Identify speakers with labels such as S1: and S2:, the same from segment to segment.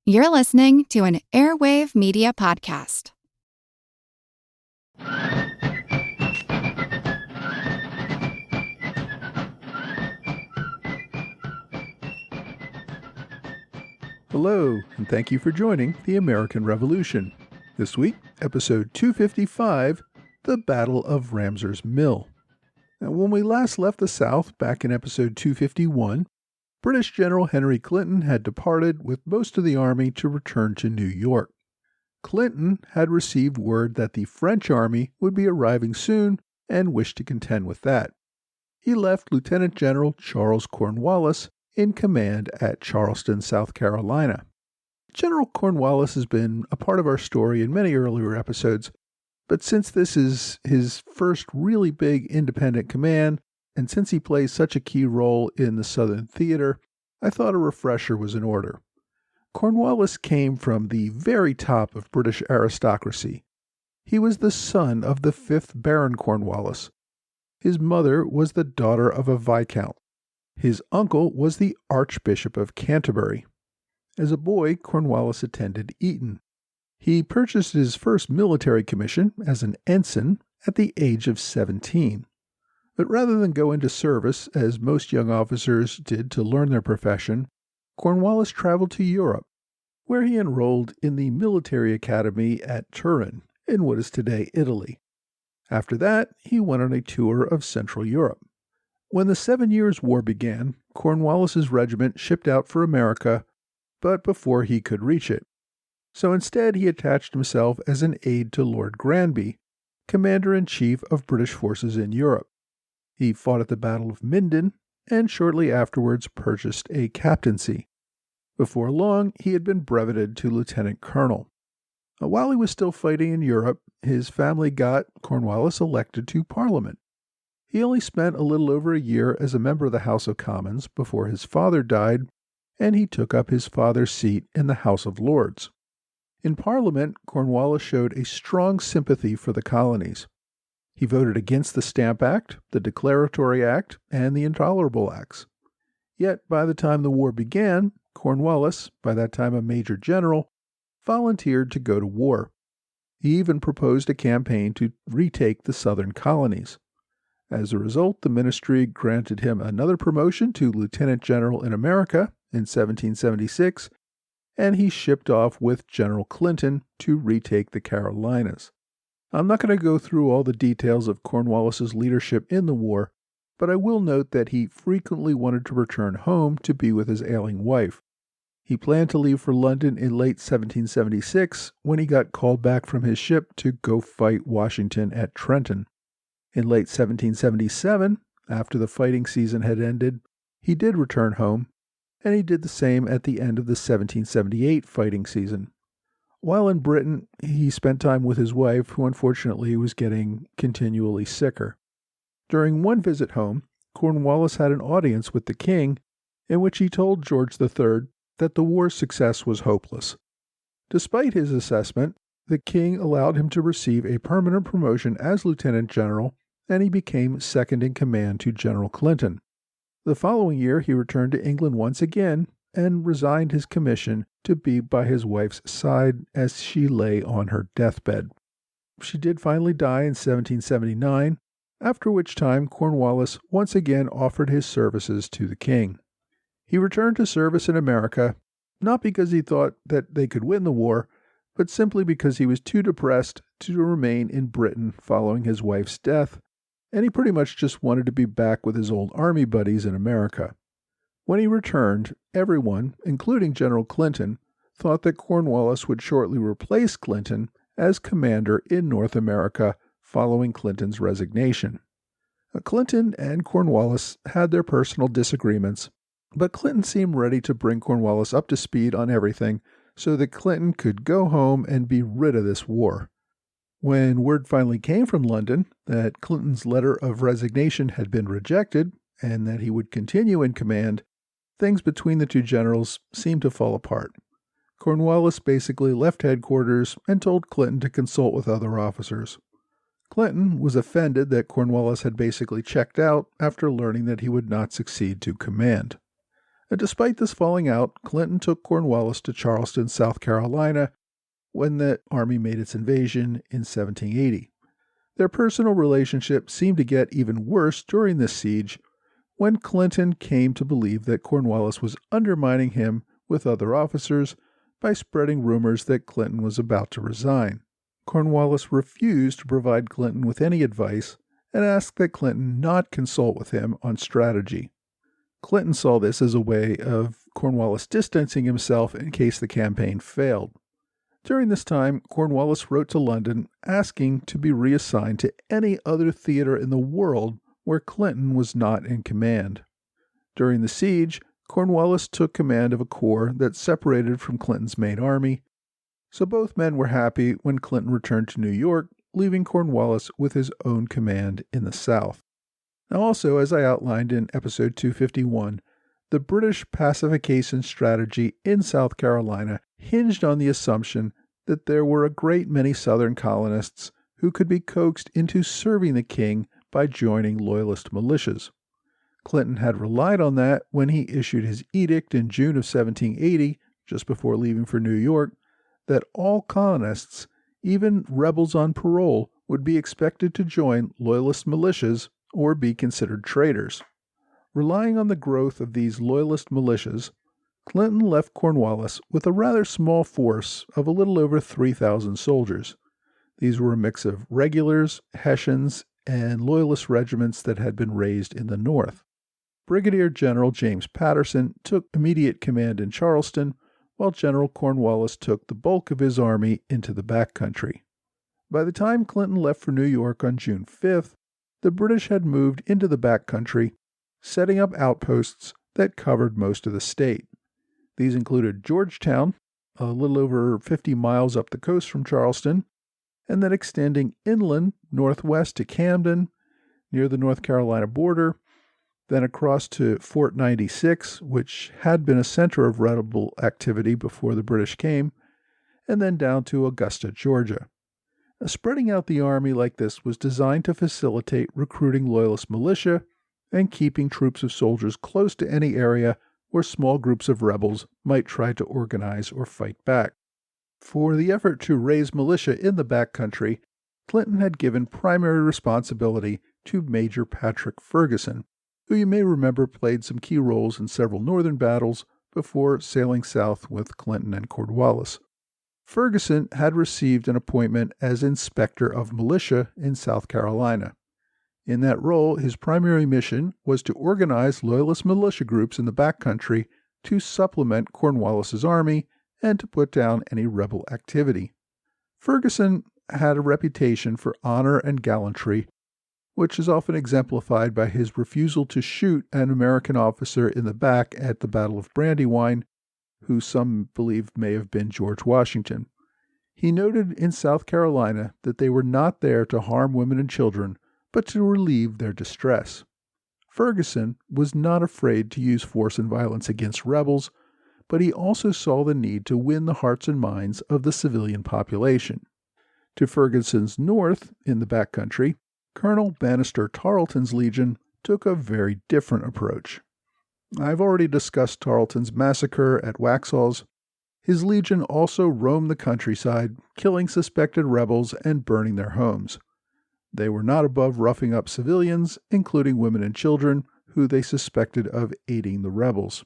S1: You're listening to an Airwave Media Podcast.
S2: Hello, and thank you for joining the American Revolution. This week, episode 255, The Battle of Ramsour's Mill. Now, when we last left the South back in episode 251, British General Henry Clinton had departed with most of the army to return to New York. Clinton had received word that the French army would be arriving soon and wished to contend with that. He left Lieutenant General Charles Cornwallis in command at Charleston, South Carolina. General Cornwallis has been a part of our story in many earlier episodes, but since this is his first really big independent command, and since he plays such a key role in the Southern theater, I thought a refresher was in order. Cornwallis came from the very top of British aristocracy. He was the son of the 5th Baron Cornwallis. His mother was the daughter of a viscount. His uncle was the Archbishop of Canterbury. As a boy, Cornwallis attended Eton. He purchased his first military commission as an ensign at the age of 17. But rather than go into service, as most young officers did to learn their profession, Cornwallis traveled to Europe, where he enrolled in the military academy at Turin, in what is today Italy. After that, he went on a tour of Central Europe. When the 7 Years' War began, Cornwallis's regiment shipped out for America, but before he could reach it. So instead he attached himself as an aide to Lord Granby, Commander-in-Chief of British forces in Europe. He fought at the Battle of Minden, and shortly afterwards purchased a captaincy. Before long, he had been breveted to lieutenant colonel. While he was still fighting in Europe, his family got Cornwallis elected to Parliament. He only spent a little over a year as a member of the House of Commons before his father died, and he took up his father's seat in the House of Lords. In Parliament, Cornwallis showed a strong sympathy for the colonies. He voted against the Stamp Act, the Declaratory Act, and the Intolerable Acts. Yet, by the time the war began, Cornwallis, by that time a major general, volunteered to go to war. He even proposed a campaign to retake the southern colonies. As a result, the ministry granted him another promotion to lieutenant general in America in 1776, and he shipped off with General Clinton to retake the Carolinas. I'm not going to go through all the details of Cornwallis's leadership in the war, but I will note that he frequently wanted to return home to be with his ailing wife. He planned to leave for London in late 1776 when he got called back from his ship to go fight Washington at Trenton. In late 1777, after the fighting season had ended, he did return home, and he did the same at the end of the 1778 fighting season. While in Britain, he spent time with his wife, who unfortunately was getting continually sicker. During one visit home, Cornwallis had an audience with the king, in which he told George III that the war's success was hopeless. Despite his assessment, the king allowed him to receive a permanent promotion as lieutenant general, and he became second in command to General Clinton. The following year, he returned to England once again and resigned his commission to be by his wife's side as she lay on her deathbed. She did finally die in 1779, after which time Cornwallis once again offered his services to the king. He returned to service in America, not because he thought that they could win the war, but simply because he was too depressed to remain in Britain following his wife's death, and he pretty much just wanted to be back with his old army buddies in America. When he returned, everyone, including General Clinton, thought that Cornwallis would shortly replace Clinton as commander in North America following Clinton's resignation. Clinton and Cornwallis had their personal disagreements, but Clinton seemed ready to bring Cornwallis up to speed on everything so that Clinton could go home and be rid of this war. When word finally came from London that Clinton's letter of resignation had been rejected and that he would continue in command, things between the two generals seemed to fall apart. Cornwallis basically left headquarters and told Clinton to consult with other officers. Clinton was offended that Cornwallis had basically checked out after learning that he would not succeed to command. Despite this falling out, Clinton took Cornwallis to Charleston, South Carolina, when the army made its invasion in 1780. Their personal relationship seemed to get even worse during this siege, when Clinton came to believe that Cornwallis was undermining him with other officers by spreading rumors that Clinton was about to resign. Cornwallis refused to provide Clinton with any advice and asked that Clinton not consult with him on strategy. Clinton saw this as a way of Cornwallis distancing himself in case the campaign failed. During this time, Cornwallis wrote to London asking to be reassigned to any other theater in the world where Clinton was not in command. During the siege, Cornwallis took command of a corps that separated from Clinton's main army, so both men were happy when Clinton returned to New York, leaving Cornwallis with his own command in the South. Now also, as I outlined in episode 251, the British pacification strategy in South Carolina hinged on the assumption that there were a great many Southern colonists who could be coaxed into serving the king by joining loyalist militias. Clinton had relied on that when he issued his edict in June of 1780, just before leaving for New York, that all colonists, even rebels on parole, would be expected to join loyalist militias or be considered traitors. Relying on the growth of these loyalist militias, Clinton left Cornwallis with a rather small force of a little over 3,000 soldiers. These were a mix of regulars, Hessians, and loyalist regiments that had been raised in the North. Brigadier General James Patterson took immediate command in Charleston, while General Cornwallis took the bulk of his army into the back country. By the time Clinton left for New York on June 5th, the British had moved into the back country, setting up outposts that covered most of the state. These included Georgetown, a little over 50 miles up the coast from Charleston, and then extending inland northwest to Camden, near the North Carolina border, then across to Fort 96, which had been a center of rebel activity before the British came, and then down to Augusta, Georgia. Spreading out the army like this was designed to facilitate recruiting loyalist militia and keeping troops of soldiers close to any area where small groups of rebels might try to organize or fight back. For the effort to raise militia in the backcountry, Clinton had given primary responsibility to Major Patrick Ferguson, who you may remember played some key roles in several northern battles before sailing south with Clinton and Cornwallis. Ferguson had received an appointment as Inspector of Militia in South Carolina. In that role, his primary mission was to organize loyalist militia groups in the backcountry to supplement Cornwallis's army and to put down any rebel activity. Ferguson had a reputation for honor and gallantry, which is often exemplified by his refusal to shoot an American officer in the back at the Battle of Brandywine, who some believe may have been George Washington. He noted in South Carolina that they were not there to harm women and children, but to relieve their distress. Ferguson was not afraid to use force and violence against rebels, but he also saw the need to win the hearts and minds of the civilian population. To Ferguson's north, in the backcountry, Colonel Bannister Tarleton's Legion took a very different approach. I've already discussed Tarleton's massacre at Waxhaw's. His legion also roamed the countryside, killing suspected rebels and burning their homes. They were not above roughing up civilians, including women and children, who they suspected of aiding the rebels.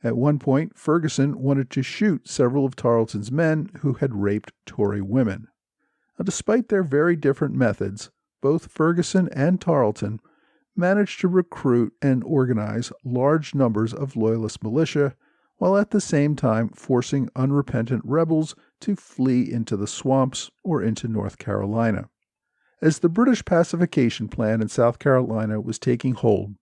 S2: At one point, Ferguson wanted to shoot several of Tarleton's men who had raped Tory women. Now, despite their very different methods, both Ferguson and Tarleton managed to recruit and organize large numbers of loyalist militia, while at the same time forcing unrepentant rebels to flee into the swamps or into North Carolina. As the British pacification plan in South Carolina was taking hold,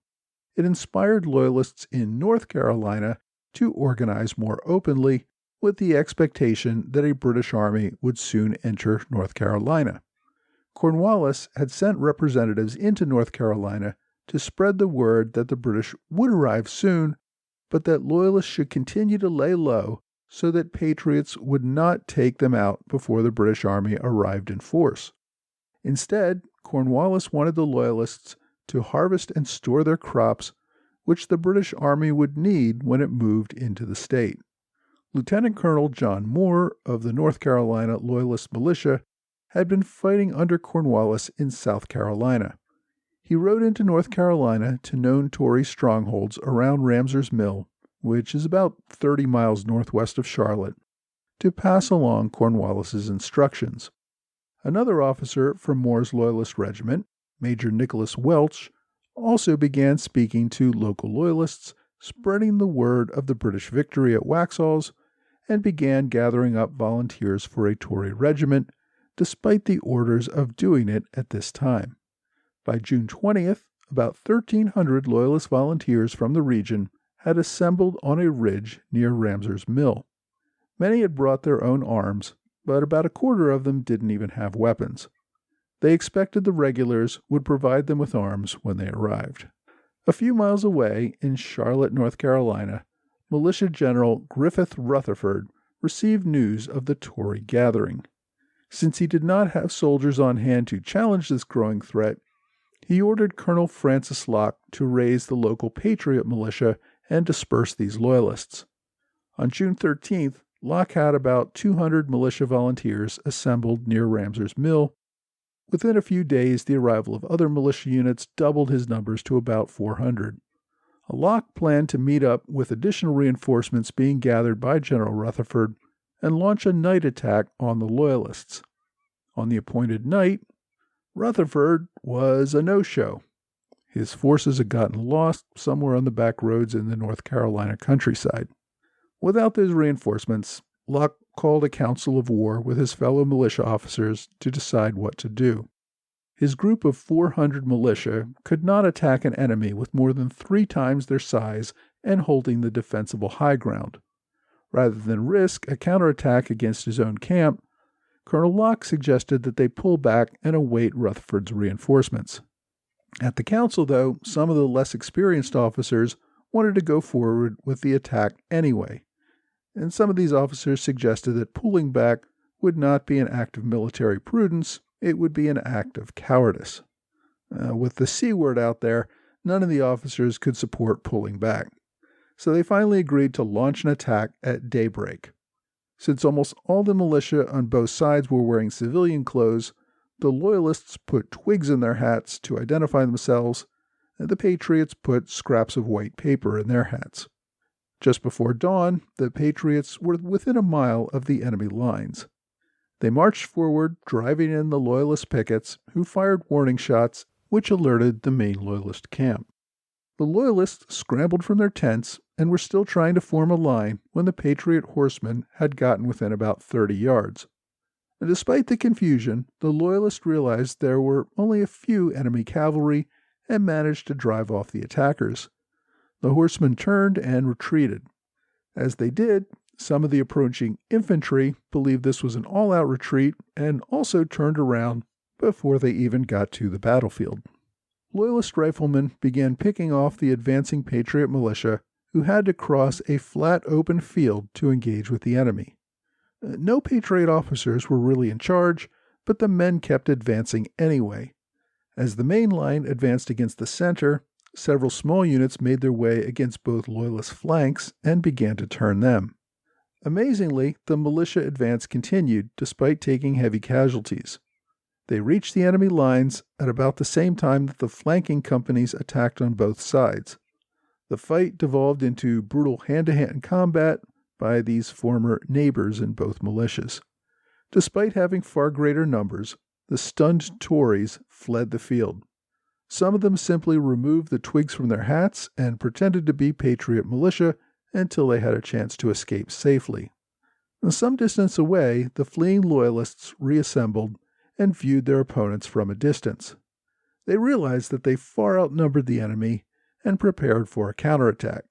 S2: it inspired loyalists in North Carolina to organize more openly, with the expectation that a British army would soon enter North Carolina. Cornwallis had sent representatives into North Carolina to spread the word that the British would arrive soon, but that Loyalists should continue to lay low so that Patriots would not take them out before the British army arrived in force. Instead, Cornwallis wanted the Loyalists to harvest and store their crops, which the British Army would need when it moved into the state. Lieutenant Colonel John Moore of the North Carolina Loyalist militia had been fighting under Cornwallis in South Carolina. He rode into North Carolina to known Tory strongholds around Ramsour's Mill, which is about 30 miles northwest of Charlotte, to pass along Cornwallis's instructions. Another officer from Moore's Loyalist Regiment, Major Nicholas Welch, also began speaking to local Loyalists, spreading the word of the British victory at Waxhall's, and began gathering up volunteers for a Tory regiment, despite the orders of doing it at this time. By June 20th, about 1,300 Loyalist volunteers from the region had assembled on a ridge near Ramsour's Mill. Many had brought their own arms, but about a quarter of them didn't even have weapons. They expected the regulars would provide them with arms when they arrived. A few miles away, in Charlotte, North Carolina, Militia General Griffith Rutherford received news of the Tory gathering. Since he did not have soldiers on hand to challenge this growing threat, he ordered Colonel Francis Locke to raise the local Patriot militia and disperse these Loyalists. On June 13th, Locke had about 200 militia volunteers assembled near Ramsour's Mill. Within a few days, the arrival of other militia units doubled his numbers to about 400. Locke planned to meet up with additional reinforcements being gathered by General Rutherford and launch a night attack on the Loyalists. On the appointed night, Rutherford was a no-show. His forces had gotten lost somewhere on the back roads in the North Carolina countryside. Without those reinforcements, Locke called a council of war with his fellow militia officers to decide what to do. His group of 400 militia could not attack an enemy with more than 3 times their size and holding the defensible high ground. Rather than risk a counterattack against his own camp, Colonel Locke suggested that they pull back and await Rutherford's reinforcements. At the council, though, some of the less experienced officers wanted to go forward with the attack anyway, and some of these officers suggested that pulling back would not be an act of military prudence, it would be an act of cowardice. With the C word out there, none of the officers could support pulling back, so they finally agreed to launch an attack at daybreak. Since almost all the militia on both sides were wearing civilian clothes, the Loyalists put twigs in their hats to identify themselves, and the Patriots put scraps of white paper in their hats. Just before dawn, the Patriots were within a mile of the enemy lines. They marched forward, driving in the Loyalist pickets, who fired warning shots, which alerted the main Loyalist camp. The Loyalists scrambled from their tents and were still trying to form a line when the Patriot horsemen had gotten within about 30 yards. And despite the confusion, the Loyalists realized there were only a few enemy cavalry and managed to drive off the attackers. The horsemen turned and retreated. As they did, some of the approaching infantry believed this was an all-out retreat and also turned around before they even got to the battlefield. Loyalist riflemen began picking off the advancing Patriot militia, who had to cross a flat open field to engage with the enemy. No Patriot officers were really in charge, but the men kept advancing anyway. As the main line advanced against the center, several small units made their way against both Loyalist flanks and began to turn them. Amazingly, the militia advance continued despite taking heavy casualties. They reached the enemy lines at about the same time that the flanking companies attacked on both sides. The fight devolved into brutal hand-to-hand combat by these former neighbors in both militias. Despite having far greater numbers, the stunned Tories fled the field. Some of them simply removed the twigs from their hats and pretended to be Patriot militia until they had a chance to escape safely. Some distance away, the fleeing Loyalists reassembled and viewed their opponents from a distance. They realized that they far outnumbered the enemy and prepared for a counterattack.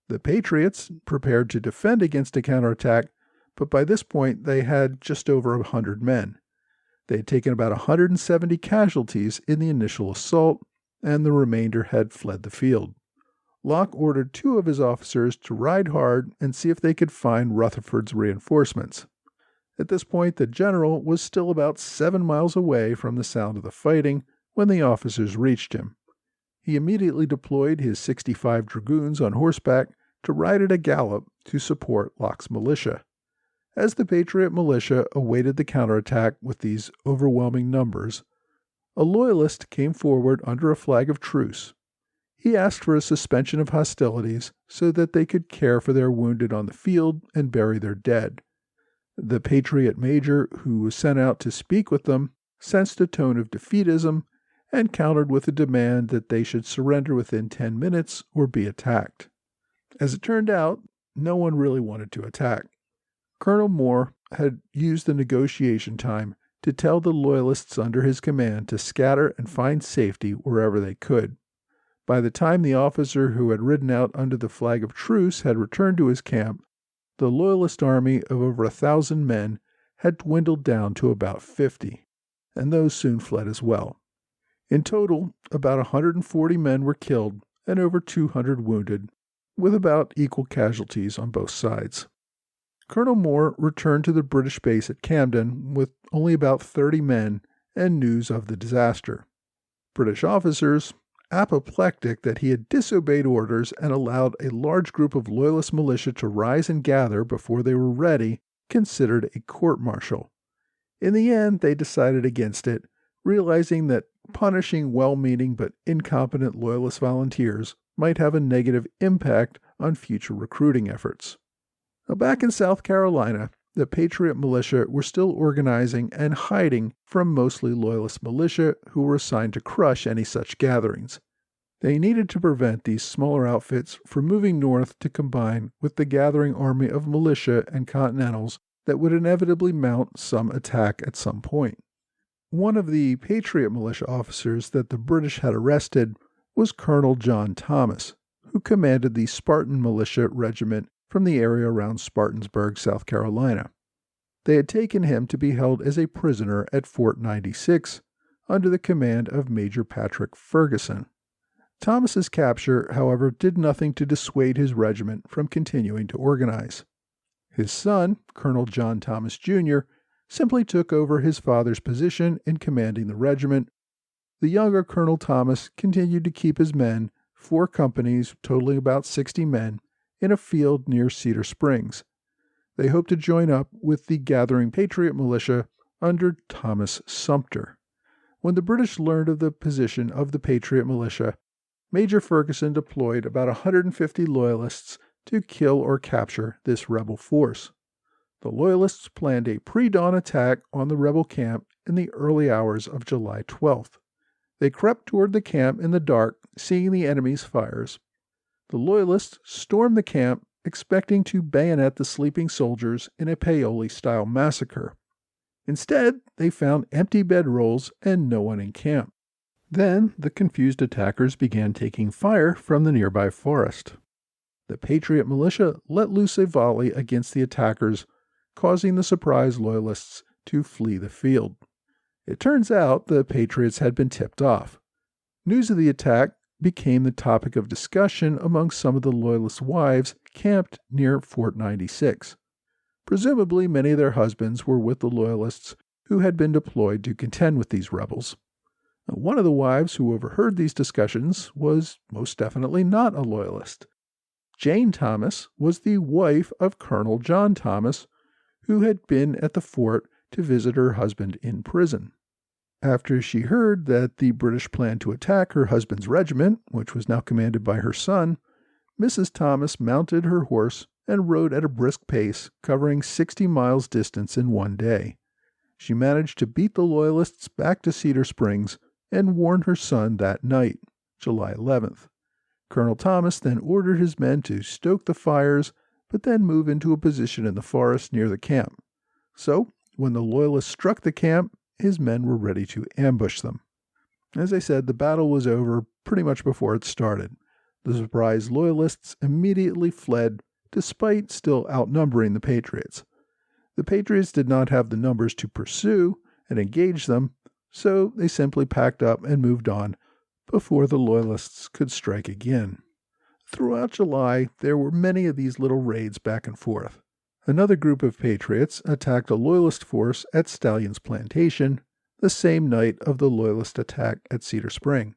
S2: The Patriots prepared to defend against a counterattack, but by this point they had just over 100 men. They had taken about 170 casualties in the initial assault, and the remainder had fled the field. Locke ordered 2 of his officers to ride hard and see if they could find Rutherford's reinforcements. At this point, the general was still about 7 miles away from the sound of the fighting when the officers reached him. he immediately deployed his 65 dragoons on horseback to ride at a gallop to support Locke's militia. As the Patriot militia awaited the counterattack with these overwhelming numbers, a loyalist came forward under a flag of truce. He asked for a suspension of hostilities so that they could care for their wounded on the field and bury their dead. The Patriot major who was sent out to speak with them sensed a tone of defeatism and countered with a demand that they should surrender within 10 minutes or be attacked. As it turned out, no one really wanted to attack. Colonel Moore had used the negotiation time to tell the Loyalists under his command to scatter and find safety wherever they could. By the time the officer who had ridden out under the flag of truce had returned to his camp, the Loyalist army of over 1,000 men had dwindled down to about 50, and those soon fled as well. In total, about 140 men were killed and over 200 wounded, with about equal casualties on both sides. Colonel Moore returned to the British base at Camden with only about 30 men and news of the disaster. British officers, apoplectic that he had disobeyed orders and allowed a large group of Loyalist militia to rise and gather before they were ready, considered a court-martial. In the end, they decided against it, realizing that punishing well-meaning but incompetent Loyalist volunteers might have a negative impact on future recruiting efforts. Now, back in South Carolina, the Patriot militia were still organizing and hiding from mostly Loyalist militia who were assigned to crush any such gatherings. They needed to prevent these smaller outfits from moving north to combine with the gathering army of militia and Continentals that would inevitably mount some attack at some point. One of the Patriot militia officers that the British had arrested was Colonel John Thomas, who commanded the Spartan Militia Regiment from the area around Spartansburg, South Carolina. They had taken him to be held as a prisoner at Fort 96 under the command of Major Patrick Ferguson. Thomas's capture, however, did nothing to dissuade his regiment from continuing to organize. His son, Colonel John Thomas Jr., simply took over his father's position in commanding the regiment. The younger Colonel Thomas continued to keep his men, 4 companies totaling about 60 men, in a field near Cedar Springs. They hoped to join up with the gathering Patriot militia under Thomas Sumter. When the British learned of the position of the Patriot militia, Major Ferguson deployed about 150 Loyalists to kill or capture this rebel force. The Loyalists planned a pre-dawn attack on the rebel camp in the early hours of July 12th. They crept toward the camp in the dark, seeing the enemy's fires. The Loyalists stormed the camp, expecting to bayonet the sleeping soldiers in a Paoli-style massacre. Instead, they found empty bedrolls and no one in camp. Then, the confused attackers began taking fire from the nearby forest. The Patriot militia let loose a volley against the attackers, causing the surprised Loyalists to flee the field. It turns out the Patriots had been tipped off. News of the attack became the topic of discussion among some of the Loyalist wives camped near Fort 96. Presumably, many of their husbands were with the Loyalists who had been deployed to contend with these rebels. One of the wives who overheard these discussions was most definitely not a Loyalist. Jane Thomas was the wife of Colonel John Thomas, who had been at the fort to visit her husband in prison. After she heard that the British planned to attack her husband's regiment, which was now commanded by her son, Mrs. Thomas mounted her horse and rode at a brisk pace, covering 60 miles distance in one day. She managed to beat the Loyalists back to Cedar Springs and warned her son that night, July 11th. Colonel Thomas then ordered his men to stoke the fires, but then move into a position in the forest near the camp. So, when the Loyalists struck the camp, his men were ready to ambush them. As I said, the battle was over pretty much before it started. The surprised Loyalists immediately fled, despite still outnumbering the Patriots. The Patriots did not have the numbers to pursue and engage them, so they simply packed up and moved on before the Loyalists could strike again. Throughout July, there were many of these little raids back and forth. Another group of Patriots attacked a Loyalist force at Stallion's Plantation the same night of the Loyalist attack at Cedar Spring.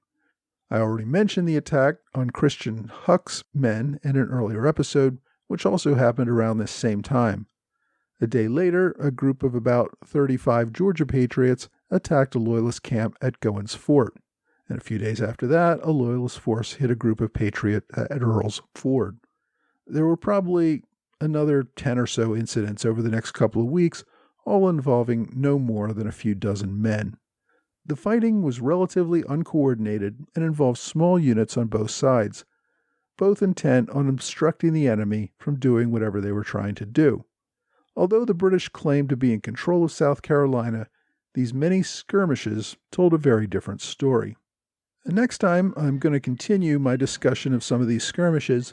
S2: I already mentioned the attack on Christian Huck's men in an earlier episode, which also happened around this same time. A day later, a group of about 35 Georgia Patriots attacked a Loyalist camp at Goins Fort. And a few days after that, a Loyalist force hit a group of Patriot at Earl's Ford. There were probably another 10 or so incidents over the next couple of weeks, all involving no more than a few dozen men. The fighting was relatively uncoordinated and involved small units on both sides, both intent on obstructing the enemy from doing whatever they were trying to do. Although the British claimed to be in control of South Carolina, these many skirmishes told a very different story. And next time, I'm going to continue my discussion of some of these skirmishes,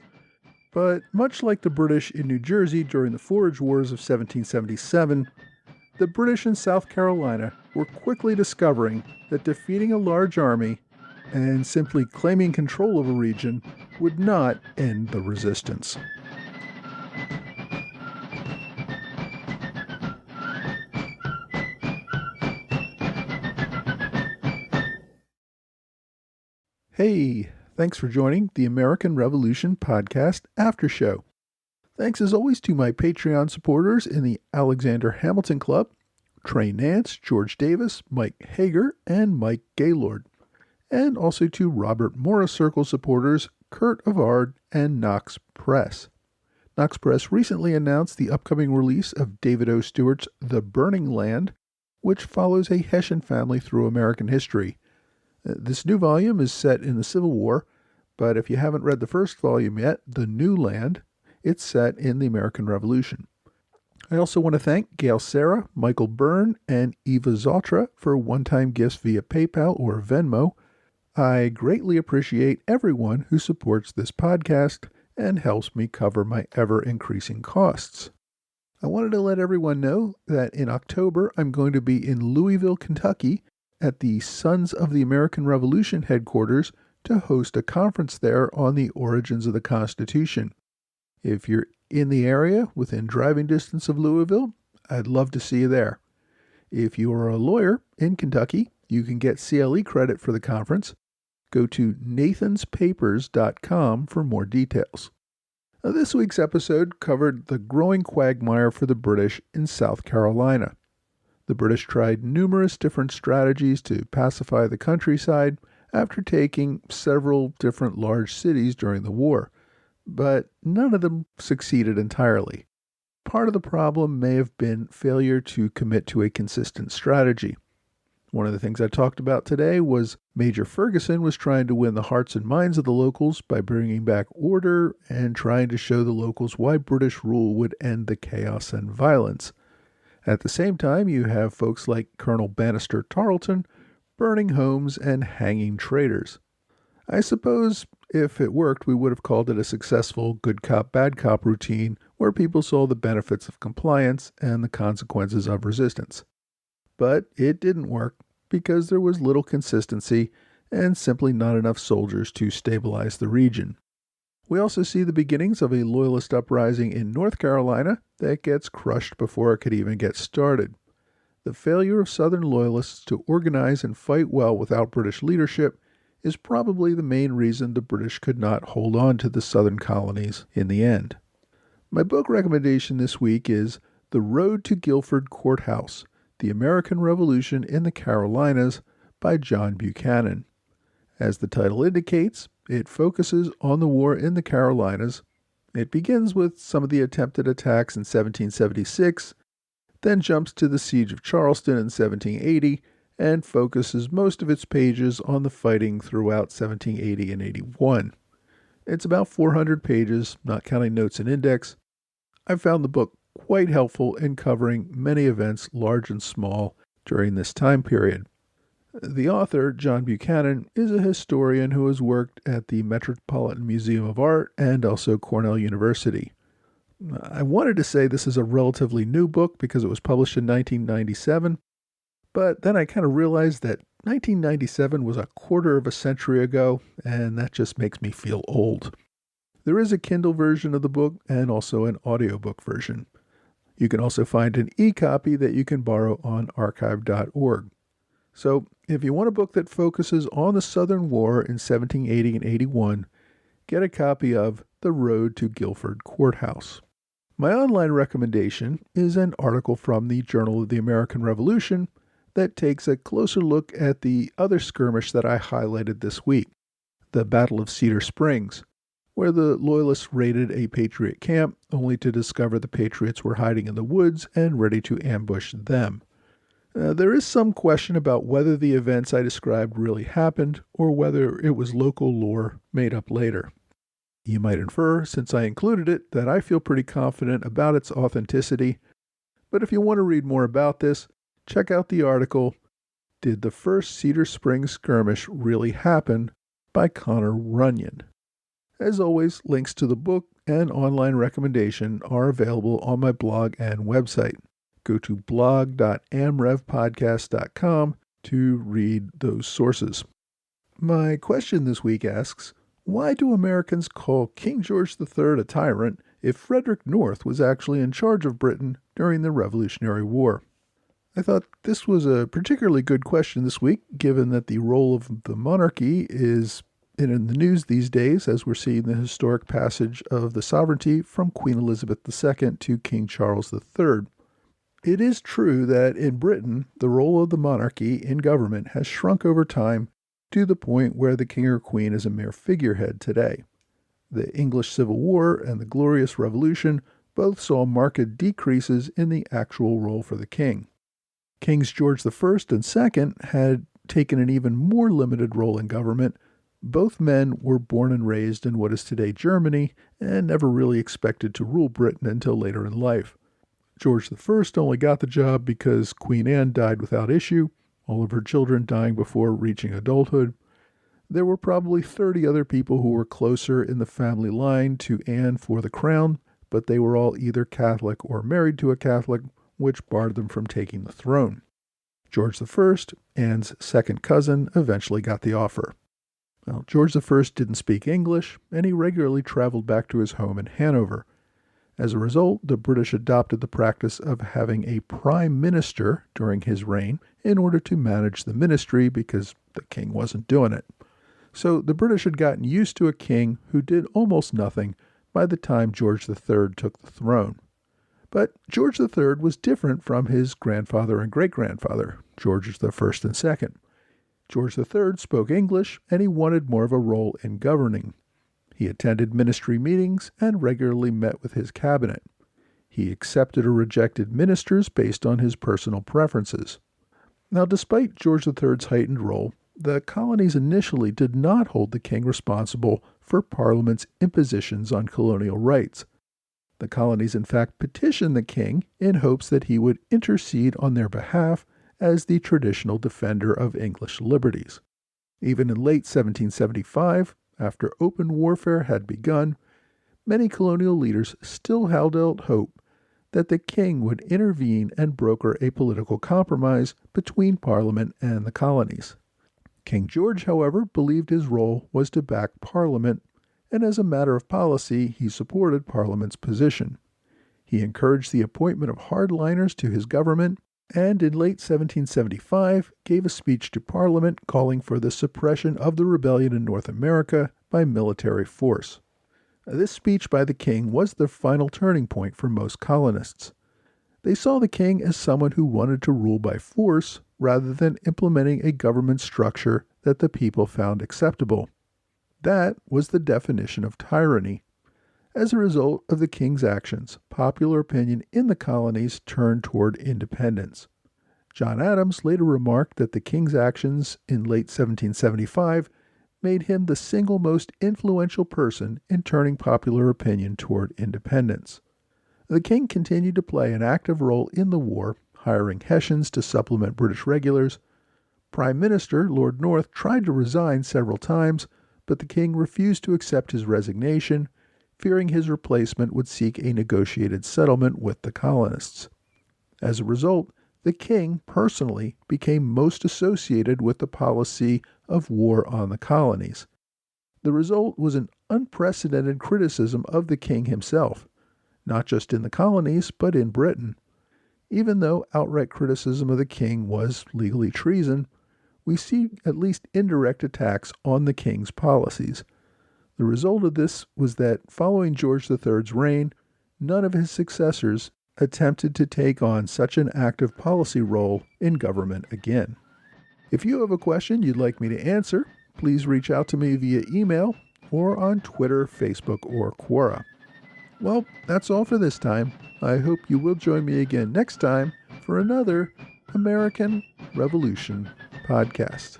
S2: but much like the British in New Jersey during the Forage Wars of 1777, the British in South Carolina were quickly discovering that defeating a large army and simply claiming control of a region would not end the resistance. Hey, thanks for joining the American Revolution Podcast After Show. Thanks as always to my Patreon supporters in the Alexander Hamilton Club, Trey Nance, George Davis, Mike Hager, and Mike Gaylord. And also to Robert Morris Circle supporters, Kurt Avard, and Knox Press. Knox Press recently announced the upcoming release of David O. Stewart's The Burning Land, which follows a Hessian family through American history. This new volume is set in the Civil War, but if you haven't read the first volume yet, The New Land, it's set in the American Revolution. I also want to thank Gail Sarah, Michael Byrne, and Eva Zotra for one-time gifts via PayPal or Venmo. I greatly appreciate everyone who supports this podcast and helps me cover my ever-increasing costs. I wanted to let everyone know that in October I'm going to be in Louisville, Kentucky, at the Sons of the American Revolution headquarters to host a conference there on the origins of the Constitution. If you're in the area within driving distance of Louisville, I'd love to see you there. If you are a lawyer in Kentucky, you can get CLE credit for the conference. Go to nathanspapers.com for more details. Now, this week's episode covered the growing quagmire for the British in South Carolina. The British tried numerous different strategies to pacify the countryside after taking several different large cities during the war, but none of them succeeded entirely. Part of the problem may have been failure to commit to a consistent strategy. One of the things I talked about today was Major Ferguson was trying to win the hearts and minds of the locals by bringing back order and trying to show the locals why British rule would end the chaos and violence. At the same time, you have folks like Colonel Bannister Tarleton burning homes and hanging traitors. I suppose if it worked, we would have called it a successful good cop, bad cop routine where people saw the benefits of compliance and the consequences of resistance. But it didn't work because there was little consistency and simply not enough soldiers to stabilize the region. We also see the beginnings of a loyalist uprising in North Carolina that gets crushed before it could even get started. The failure of Southern loyalists to organize and fight well without British leadership is probably the main reason the British could not hold on to the Southern colonies in the end. My book recommendation this week is The Road to Guilford Courthouse, The American Revolution in the Carolinas by John Buchanan. As the title indicates, it focuses on the war in the Carolinas. It begins with some of the attempted attacks in 1776, then jumps to the Siege of Charleston in 1780, and focuses most of its pages on the fighting throughout 1780 and 81. It's about 400 pages, not counting notes and index. I found the book quite helpful in covering many events, large and small, during this time period. The author, John Buchanan, is a historian who has worked at the Metropolitan Museum of Art and also Cornell University. I wanted to say this is a relatively new book because it was published in 1997, but then I kind of realized that 1997 was a quarter of a century ago, and that just makes me feel old. There is a Kindle version of the book and also an audiobook version. You can also find an e-copy that you can borrow on archive.org. So, if you want a book that focuses on the Southern War in 1780 and 81, get a copy of The Road to Guilford Courthouse. My online recommendation is an article from the Journal of the American Revolution that takes a closer look at the other skirmish that I highlighted this week, the Battle of Cedar Springs, where the Loyalists raided a Patriot camp only to discover the Patriots were hiding in the woods and ready to ambush them. There is some question about whether the events I described really happened or whether it was local lore made up later. You might infer, since I included it, that I feel pretty confident about its authenticity, but if you want to read more about this, check out the article, Did the First Cedar Springs Skirmish Really Happen? By Connor Runyon. As always, links to the book and online recommendation are available on my blog and website. Go to blog.amrevpodcast.com to read those sources. My question this week asks, why do Americans call King George III a tyrant if Frederick North was actually in charge of Britain during the Revolutionary War? I thought this was a particularly good question this week, given that the role of the monarchy is in the news these days as we're seeing the historic passage of the sovereignty from Queen Elizabeth II to King Charles III. It is true that in Britain, the role of the monarchy in government has shrunk over time to the point where the king or queen is a mere figurehead today. The English Civil War and the Glorious Revolution both saw marked decreases in the actual role for the king. Kings George I and II had taken an even more limited role in government. Both men were born and raised in what is today Germany and never really expected to rule Britain until later in life. George I only got the job because Queen Anne died without issue, all of her children dying before reaching adulthood. There were probably 30 other people who were closer in the family line to Anne for the crown, but they were all either Catholic or married to a Catholic, which barred them from taking the throne. George I, Anne's second cousin, eventually got the offer. Well, George I didn't speak English, and he regularly traveled back to his home in Hanover. As a result, the British adopted the practice of having a prime minister during his reign in order to manage the ministry because the king wasn't doing it. So the British had gotten used to a king who did almost nothing by the time George III took the throne. But George III was different from his grandfather and great-grandfather, George I and II. George III spoke English, and he wanted more of a role in governing. He attended ministry meetings and regularly met with his cabinet. He accepted or rejected ministers based on his personal preferences. Now, despite George III's heightened role, the colonies initially did not hold the king responsible for Parliament's impositions on colonial rights. The colonies, in fact, petitioned the king in hopes that he would intercede on their behalf as the traditional defender of English liberties. Even in late 1775, after open warfare had begun, many colonial leaders still held out hope that the king would intervene and broker a political compromise between Parliament and the colonies. King George, however, believed his role was to back Parliament, and as a matter of policy, he supported Parliament's position. He encouraged the appointment of hardliners to his government, and in late 1775 gave a speech to Parliament calling for the suppression of the rebellion in North America by military force. This speech by the king was the final turning point for most colonists. They saw the king as someone who wanted to rule by force rather than implementing a government structure that the people found acceptable. That was the definition of tyranny. As a result of the king's actions, popular opinion in the colonies turned toward independence. John Adams later remarked that the king's actions in late 1775 made him the single most influential person in turning popular opinion toward independence. The king continued to play an active role in the war, hiring Hessians to supplement British regulars. Prime Minister Lord North tried to resign several times, but the king refused to accept his resignation, fearing his replacement would seek a negotiated settlement with the colonists. As a result, the king personally became most associated with the policy of war on the colonies. The result was an unprecedented criticism of the king himself, not just in the colonies, but in Britain. Even though outright criticism of the king was legally treason, we see at least indirect attacks on the king's policies. The result of this was that following George III's reign, none of his successors attempted to take on such an active policy role in government again. If you have a question you'd like me to answer, please reach out to me via email or on Twitter, Facebook, or Quora. Well, that's all for this time. I hope you will join me again next time for another American Revolution podcast.